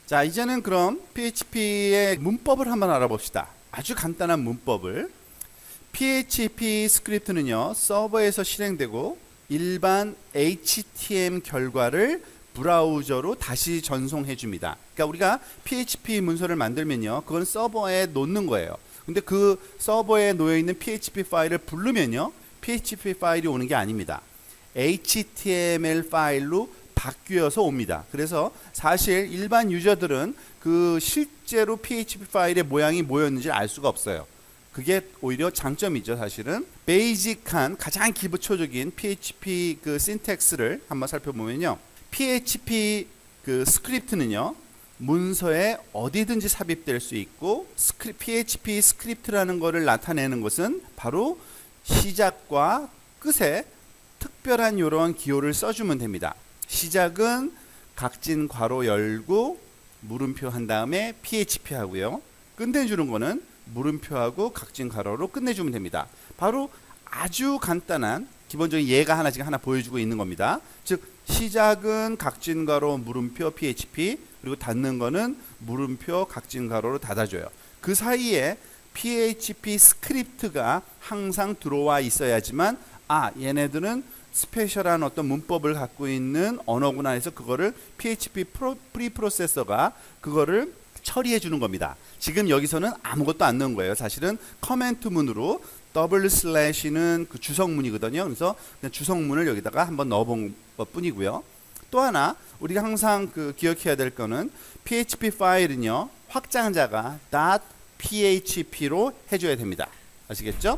자, 이제는 그럼 PHP의 문법을 한번 알아봅시다. 아주 간단한 문법을. PHP 스크립트는요, 서버에서 실행되고 일반 HTML 결과를 브라우저로 다시 전송해 줍니다. 그러니까 우리가 PHP 문서를 만들면요, 그건 서버에 놓는 거예요. 근데 그 서버에 놓여 있는 PHP 파일을 부르면요, PHP 파일이 오는 게 아닙니다. HTML 파일로 바뀌어서 옵니다. 그래서 사실 일반 유저들은 그 실제로 PHP 파일의 모양이 뭐였는지 알 수가 없어요. 그게 오히려 장점이죠. 사실은 베이직한 가장 기초적인 PHP 그 신텍스를 한번 살펴보면요, PHP 그 스크립트는요, 문서에 어디든지 삽입될 수 있고, PHP 스크립트라는 것을 나타내는 것은 바로 시작과 끝에 특별한 이런 기호를 써주면 됩니다. 시작은 각진 괄호 열고 물음표 한 다음에 PHP 하고요. 끝내주는 거는 물음표하고 각진 괄호로 끝내주면 됩니다. 바로 아주 간단한 기본적인 예가 하나씩 하나 보여주고 있는 겁니다. 즉 시작은 각진 괄호 물음표 PHP, 그리고 닫는 거는 물음표 각진 괄호로 닫아줘요. 그 사이에 PHP 스크립트가 항상 들어와 있어야지만 얘네들은 스페셜한 어떤 문법을 갖고 있는 언어구나 해서 그거를 PHP 프리프로세서가 그거를 처리해 주는 겁니다. 지금 여기서는 아무것도 안 넣은 거예요. 사실은 커멘트 문으로 더블 슬래시는 그 주석문이거든요. 그래서 그냥 주석문을 여기다가 한번 넣어본 것 뿐이고요. 또 하나 우리가 항상 그 기억해야 될 거는 PHP 파일은요, 확장자가 .php로 해줘야 됩니다. 아시겠죠?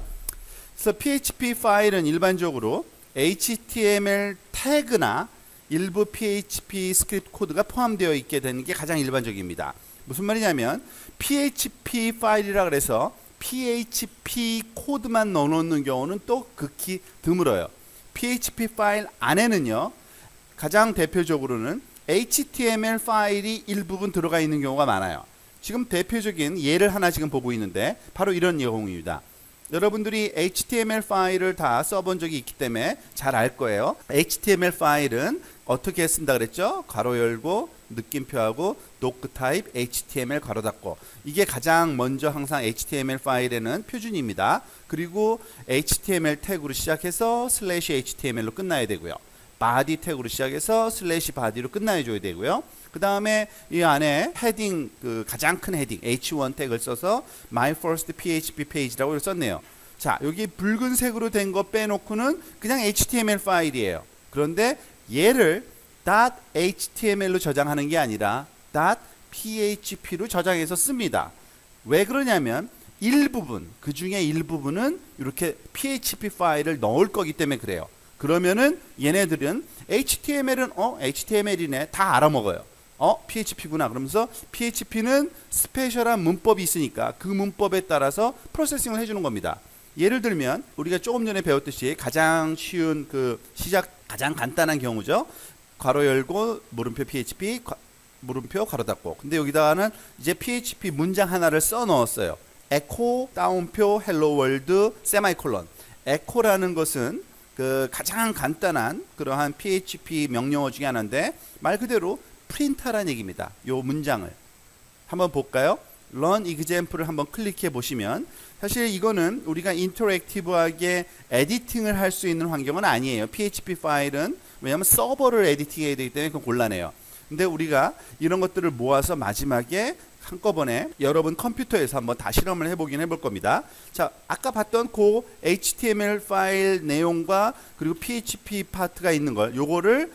그래서 PHP 파일은 일반적으로 HTML 태그나 일부 PHP 스크립트 코드가 포함되어 있게 되는 게 가장 일반적입니다. 무슨 말이냐면 PHP 파일이라 그래서 PHP 코드만 넣어놓는 경우는 또 극히 드물어요. PHP 파일 안에는요, 가장 대표적으로는 HTML 파일이 일부분 들어가 있는 경우가 많아요. 지금 대표적인 예를 하나 지금 보고 있는데 바로 이런 경우입니다. 여러분들이 HTML 파일을 다 써본 적이 있기 때문에 잘 알 거예요. HTML 파일은 어떻게 쓴다 그랬죠? 괄호 열고 느낌표하고 도크 타입 HTML 괄호 닫고, 이게 가장 먼저 항상 HTML 파일에는 표준입니다. 그리고 HTML 태그로 시작해서 슬래시 HTML로 끝나야 되고요. 바디 태그로 시작해서 슬래시 바디로 끝나줘야 되고요. 그 다음에 이 안에 헤딩, 그 가장 큰 헤딩 H1 태그를 써서 My First PHP Page라고 썼네요. 자, 여기 붉은색으로 된 거 빼놓고는 그냥 HTML 파일이에요. 그런데 얘를 .html로 저장하는 게 아니라 .php로 저장해서 씁니다. 왜 그러냐면 일부분, 그 중에 일부분은 이렇게 PHP 파일을 넣을 거기 때문에 그래요. 그러면은 얘네들은 HTML은 HTML이네 다 알아먹어요. PHP구나 그러면서 PHP는 스페셜한 문법이 있으니까 그 문법에 따라서 프로세싱을 해주는 겁니다. 예를 들면 우리가 조금 전에 배웠듯이 가장 쉬운 그 시작 가장 간단한 경우죠. 괄호 열고 물음표 PHP 물음표 괄호 닫고. 근데 여기다가는 이제 PHP 문장 하나를 써 넣었어요. 에코 다운표 헬로 월드 세마이콜론. 에코라는 것은 그 가장 간단한 그러한 PHP 명령어 중에 하나인데 말 그대로 프린터라는 얘기입니다. 요 문장을 한번 볼까요? Run example을 한번 클릭해 보시면 사실 이거는 우리가 인터랙티브하게 에디팅을 할 수 있는 환경은 아니에요. PHP 파일은 왜냐하면 서버를 에디팅해야 되기 때문에 그건 곤란해요. 근데 우리가 이런 것들을 모아서 마지막에 한꺼번에 여러분 컴퓨터에서 한번 다 실험을 해보긴 해볼 겁니다. 자, 아까 봤던 그 HTML 파일 내용과 그리고 PHP 파트가 있는 걸 요거를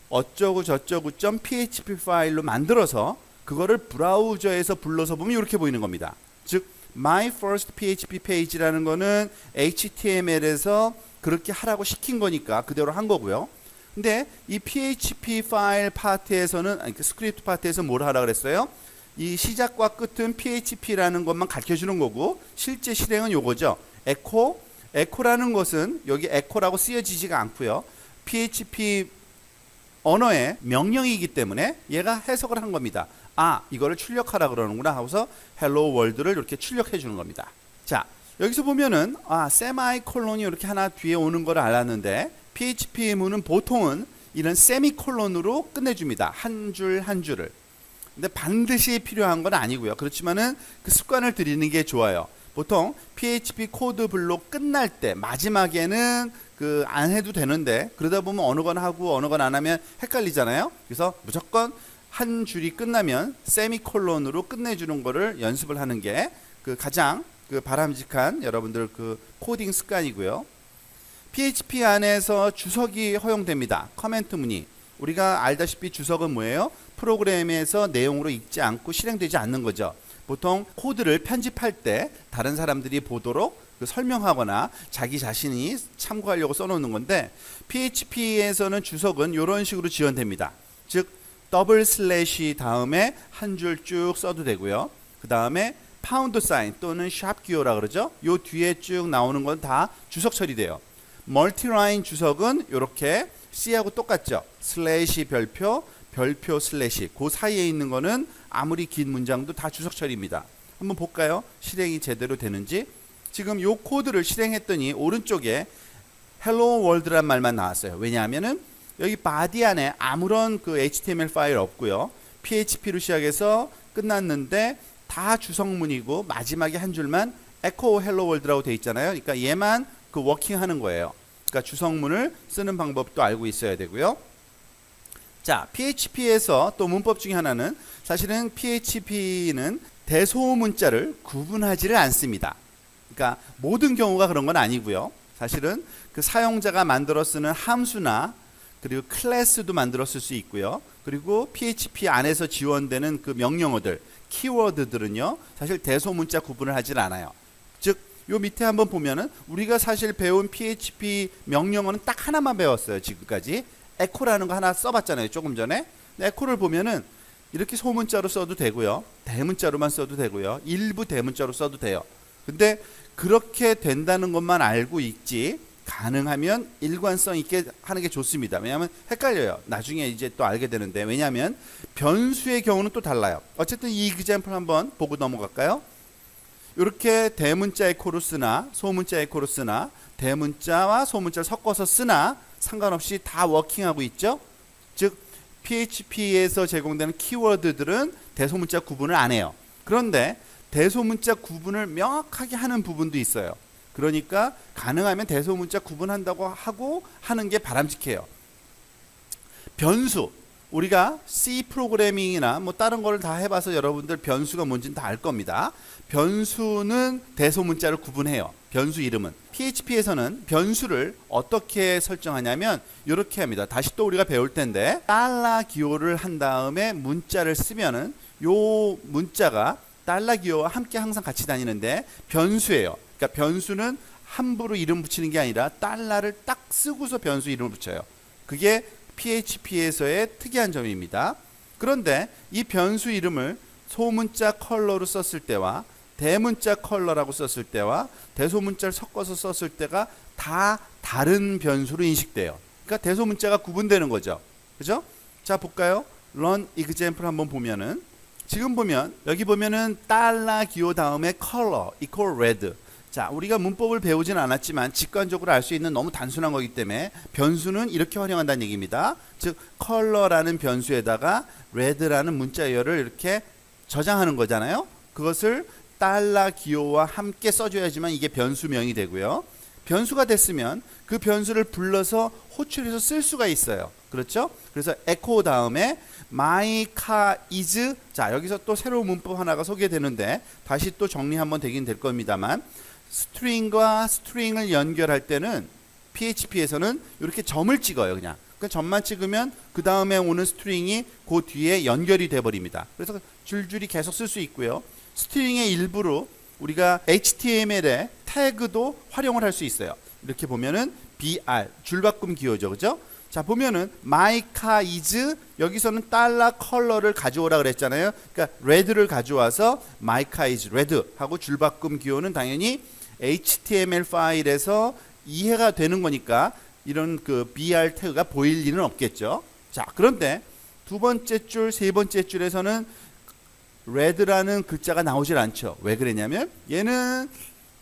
어쩌고 저쩌고 .php 파일로 만들어서 그거를 브라우저에서 불러서 보면 이렇게 보이는 겁니다. 즉 My First PHP Page라는 거는 HTML에서 그렇게 하라고 시킨 거니까 그대로 한 거고요. 근데 이 PHP 파일 파트에서는 그 스크립트 파트에서 뭘 하라 그랬어요? 이 시작과 끝은 PHP라는 것만 가르쳐 주는 거고 실제 실행은 요거죠. 에코라는 것은 여기 에코라고 쓰여지지가 않고요. PHP 언어의 명령이기 때문에 얘가 해석을 한 겁니다. 이거를 출력하라 그러는구나 하고서 헬로 월드를 이렇게 출력해 주는 겁니다. 자, 여기서 보면은 세마이콜론이 이렇게 하나 뒤에 오는 걸 알았는데 PHP 문은 보통은 이런 세미콜론으로 끝내줍니다. 한 줄 한 줄을. 근데 반드시 필요한 건 아니고요. 그렇지만은 그 습관을 들이는 게 좋아요. 보통 PHP 코드 블록 끝날 때 마지막에는 그 안 해도 되는데 그러다 보면 어느 건 하고 어느 건 안 하면 헷갈리잖아요. 그래서 무조건 한 줄이 끝나면 세미콜론으로 끝내주는 거를 연습을 하는 게 그 가장 그 바람직한 여러분들 그 코딩 습관이고요. PHP 안에서 주석이 허용됩니다. 커멘트 문의. 우리가 알다시피 주석은 뭐예요? 프로그램에서 내용으로 읽지 않고 실행되지 않는 거죠. 보통 코드를 편집할 때 다른 사람들이 보도록 그 설명하거나 자기 자신이 참고하려고 써놓는 건데 PHP에서는 주석은 이런 식으로 지원됩니다. 즉 더블 슬래시 다음에 한 줄 쭉 써도 되고요. 그 다음에 파운드 사인 또는 샵 기호라 그러죠. 요 뒤에 쭉 나오는 건 다 주석 처리돼요. 멀티라인 주석은 이렇게 C하고 똑같죠. 슬래시 별표, 별표 슬래시 그 사이에 있는 거는 아무리 긴 문장도 다 주석 처리입니다. 한번 볼까요? 실행이 제대로 되는지. 지금 요 코드를 실행했더니 오른쪽에 Hello World란 말만 나왔어요. 왜냐하면은 여기 body 안에 아무런 그 HTML 파일 없고요. PHP로 시작해서 끝났는데 다 주석문이고 마지막에 한 줄만 Echo Hello World라고 돼 있잖아요. 그러니까 얘만 그 워킹 하는 거예요. 그러니까 주석문을 쓰는 방법도 알고 있어야 되고요. 자, PHP에서 또 문법 중에 하나는 사실은 PHP는 대소문자를 구분하지를 않습니다. 그러니까 모든 경우가 그런 건 아니고요. 사실은 그 사용자가 만들어 쓰는 함수나 그리고 클래스도 만들어 쓸 수 있고요. 그리고 PHP 안에서 지원되는 그 명령어들, 키워드들은요. 사실 대소문자 구분을 하질 않아요. 즉, 요 밑에 한번 보면은 우리가 사실 배운 PHP 명령어는 딱 하나만 배웠어요. 지금까지. 에코라는 거 하나 써봤잖아요. 조금 전에. 에코를 보면은 이렇게 소문자로 써도 되고요. 대문자로만 써도 되고요. 일부 대문자로 써도 돼요. 근데 그렇게 된다는 것만 알고 있지 가능하면 일관성 있게 하는 게 좋습니다. 왜냐하면 헷갈려요. 나중에 이제 또 알게 되는데 왜냐하면 변수의 경우는 또 달라요. 어쨌든 이 example 한번 보고 넘어갈까요? 이렇게 대문자 에코로 쓰나 소문자 에코로 쓰나 대문자와 소문자를 섞어서 쓰나 상관없이 다 워킹하고 있죠. 즉 PHP에서 제공되는 키워드들은 대소문자 구분을 안 해요. 그런데 대소문자 구분을 명확하게 하는 부분도 있어요. 그러니까 가능하면 대소문자 구분한다고 하고 하는 게 바람직해요. 변수. 우리가 C 프로그래밍이나 뭐 다른 거를 다 해봐서 여러분들 변수가 뭔지는 다 알 겁니다. 변수는 대소문자를 구분해요. 변수 이름은. PHP에서는 변수를 어떻게 설정하냐면 이렇게 합니다. 다시 또 우리가 배울 텐데 달러 기호를 한 다음에 문자를 쓰면은 요 문자가 달러 기호와 함께 항상 같이 다니는데 변수예요. 그러니까 변수는 함부로 이름 붙이는 게 아니라 달러를 딱 쓰고서 변수 이름을 붙여요. 그게 PHP에서의 특이한 점입니다. 그런데 이 변수 이름을 소문자 컬러로 썼을 때와 대문자 컬러라고 썼을 때와 대소문자를 섞어서 썼을 때가 다 다른 변수로 인식돼요. 그러니까 대소문자가 구분되는 거죠. 그죠? 자, 볼까요? run example 한번 보면은 지금 보면 여기 보면은 달러 기호 다음에 color equal red. 자, 우리가 문법을 배우진 않았지만 직관적으로 알 수 있는 너무 단순한 거기 때문에 변수는 이렇게 활용한다는 얘기입니다. 즉 color라는 변수에다가 red라는 문자열을 이렇게 저장하는 거잖아요. 그것을 달러 기호와 함께 써줘야지만 이게 변수명이 되고요. 변수가 됐으면 그 변수를 불러서 호출해서 쓸 수가 있어요. 그렇죠? 그래서 echo 다음에 my car is. 자, 여기서 또 새로운 문법 하나가 소개되는데 다시 또 정리 한번 되긴 될 겁니다만 스트링과 스트링을 연결할 때는 PHP에서는 이렇게 점을 찍어요. 그냥 그 점만 찍으면 그 다음에 오는 스트링이 그 뒤에 연결이 돼 버립니다. 그래서 줄줄이 계속 쓸 수 있고요. 스트링의 일부로 우리가 HTML에 태그도 활용을 할 수 있어요. 이렇게 보면은 BR 줄바꿈 기호죠. 그죠? 자, 보면은 my car is 여기서는 달러 컬러를 가져오라 그랬잖아요. 그러니까 red를 가져와서 my car is red 하고 줄바꿈 기호는 당연히 HTML 파일에서 이해가 되는 거니까 이런 그 BR 태그가 보일 리는 없겠죠. 자, 그런데 두 번째 줄, 세 번째 줄에서는 red라는 글자가 나오질 않죠. 왜 그랬냐면 얘는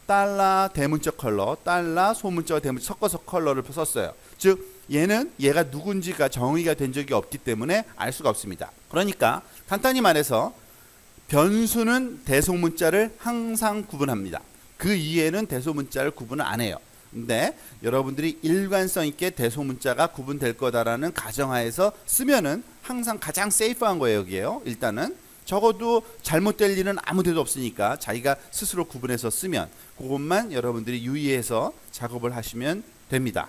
달러 대문자 컬러, 달러 소문자와 대문자 섞어서 컬러를 썼어요. 즉 얘가 누군지가 정의가 된 적이 없기 때문에 알 수가 없습니다. 그러니까 간단히 말해서 변수는 대소문자를 항상 구분합니다. 그 이외에는 대소문자를 구분을 안 해요. 근데 여러분들이 일관성 있게 대소문자가 구분될 거다라는 가정하에서 쓰면은 항상 가장 세이프한 거예요. 여기에요. 일단은 적어도 잘못될 일은 아무 데도 없으니까 자기가 스스로 구분해서 쓰면 그것만 여러분들이 유의해서 작업을 하시면 됩니다.